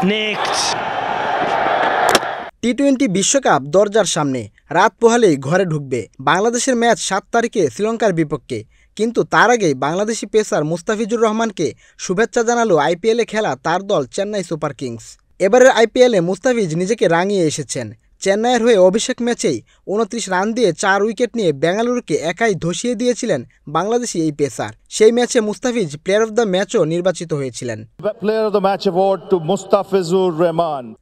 Nicked. টি-20 বিশ্বকাপ দরজার সামনে, রাত পোহালেই ঘরে ঢুকবে। বাংলাদেশের ম্যাচ 7 তারিখে শ্রীলঙ্কার বিপক্ষে। কিন্তু তার আগেই বাংলাদেশি পেসার মুস্তাফিজুর রহমানকে শুভেচ্ছা জানালো আইপিএলে খেলা তার দল চেন্নাই সুপার কিংস। এবারের আইপিএলে মুস্তাফিজ নিজেকে রাঙিয়ে এসেছেন। চেন্নাইয়ের হয়ে অভিষেক ম্যাচেই 29 রান দিয়ে 4 উইকেট নিয়ে বেঙ্গালুরুকে একাই ধসিয়ে দিয়েছিলেন বাংলাদেশি এই পেসার। সেই ম্যাচে মুস্তাফিজ প্লেয়ার অব দ্য ম্যাচও নির্বাচিত হয়েছিলেন।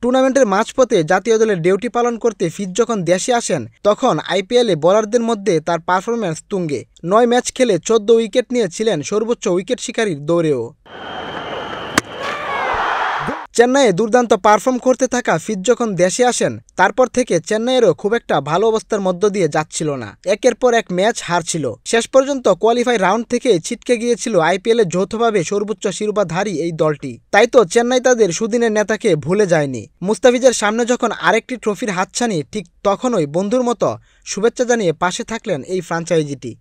টুর্নামেন্টের মাঝপথে জাতীয় দলের ডিউটি পালন করতে ফিজ যখন দেশে আসেন, তখন আইপিএলে বোলারদের মধ্যে তার পারফরম্যান্স তুঙ্গে। 9 ম্যাচ খেলে 14 উইকেট নিয়েছিলেন, সর্বোচ্চ উইকেট শিকারীর দৌড়েও। চেন্নাইয়ে দুর্দান্ত পারফর্ম করতে থাকা ফিজ যখন দেশে আসেন, তারপর থেকে চেন্নাইয়েরও খুব একটা ভালো অবস্থার মধ্য দিয়ে যাচ্ছিল না। একের পর এক ম্যাচ হারছিল। শেষ পর্যন্ত কোয়ালিফাই রাউন্ড থেকে ছিটকে গিয়েছিল আইপিএলে যৌথভাবে সর্বোচ্চ শিরোপাধারী এই দলটি। তাই তো চেন্নাই তাদের সুদিনের নেতাকে ভুলে যায়নি। মুস্তাফিজের সামনে যখন আরেকটি ট্রফির হাতছানি, ঠিক তখনই বন্ধুর মতো শুভেচ্ছা জানিয়ে পাশে থাকলেন এই ফ্র্যাঞ্চাইজিটি।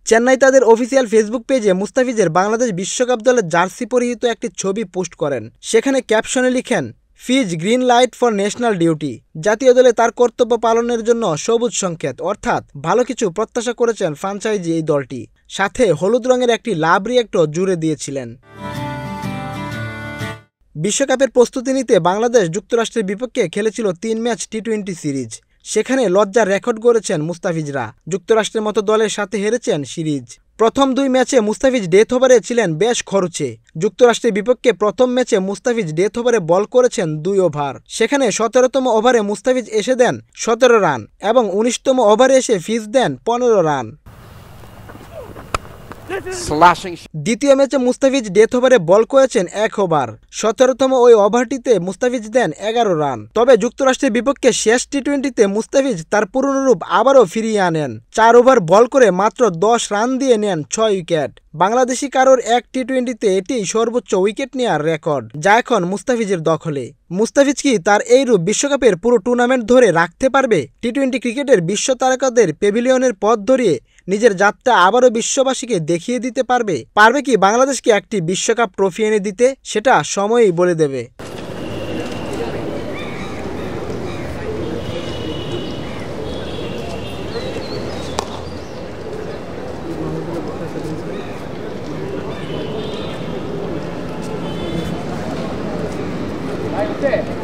চেন্নাই তাদের অফিসিয়াল ফেসবুক পেজে মুস্তাফিজের বাংলাদেশ বিশ্বকাপ দলের জার্সি পরিহিত একটি ছবি পোস্ট করেন। সেখানে ক্যাপশনে লিখেন, Fizz green light for national duty. জাতীয় দলে তার কর্তব্য পালনের জন্য সবুজ সংকেত, অর্থাৎ ভালো কিছু প্রত্যাশা করেছেন ফ্র্যাঞ্চাইজি এই দলটি। সাথে হলুদ রঙের একটি লাভ রিয়েক্টও জুড়ে দিয়েছিলেন। বিশ্বকাপের প্রস্তুতি নিতে বাংলাদেশ যুক্তরাষ্ট্রের বিপক্ষে খেলেছিল 3 ম্যাচ টি-20 সিরিজ। সেখানে লজ্জার রেকর্ড গড়েছেন মুস্তাফিজরা। যুক্তরাষ্ট্রের মতো দলের সাথে হেরেছেন সিরিজ। প্রথম 2 ম্যাচে মুস্তাফিজ ডেথ ওভারে ছিলেন বেশ খরচে। যুক্তরাষ্ট্রের বিপক্ষে প্রথম ম্যাচে মুস্তাফিজ ডেথ ওভারে বল করেছেন 2 ওভার। সেখানে 17তম ওভারে মুস্তাফিজ এসে দেন 17 রান এবং 19তম ওভারে এসে ফিজ দেন 15 রান। দ্বিতীয় ম্যাচে মুস্তাফিজ ডেথ ওভারে বল করেছেন 1 ওভার। 17তম ওই ওভারটিতে মুস্তাফিজ দেন 11 রান। তবে যুক্তরাষ্ট্রের বিপক্ষে শেষ টি-20তে মুস্তাফিজ তার পুরনো রূপ আবারও ফিরিয়ে আনেন। 4 ওভার বল করে মাত্র 10 রান দিয়ে নেন 6 উইকেট। বাংলাদেশি কারোর এক টি-20তে এটি সর্বোচ্চ উইকেট নেওয়ার রেকর্ড, যা এখন মুস্তাফিজের দখলে। মুস্তাফিজ কি তার এই রূপ বিশ্বকাপের পুরো টুর্নামেন্ট ধরে রাখতে পারবে? টি-20 ক্রিকেটের বিশ্ব তারকাদের প্যাভিলিয়নের পথ ধরিয়ে নিজের যাত্রা আবারও বিশ্ববাসীকে দেখিয়ে দিতে পারবে? পারবে কি বাংলাদেশকে একটি বিশ্বকাপ ট্রফি এনে দিতে? সেটা সময়ই বলে দেবে। That's it.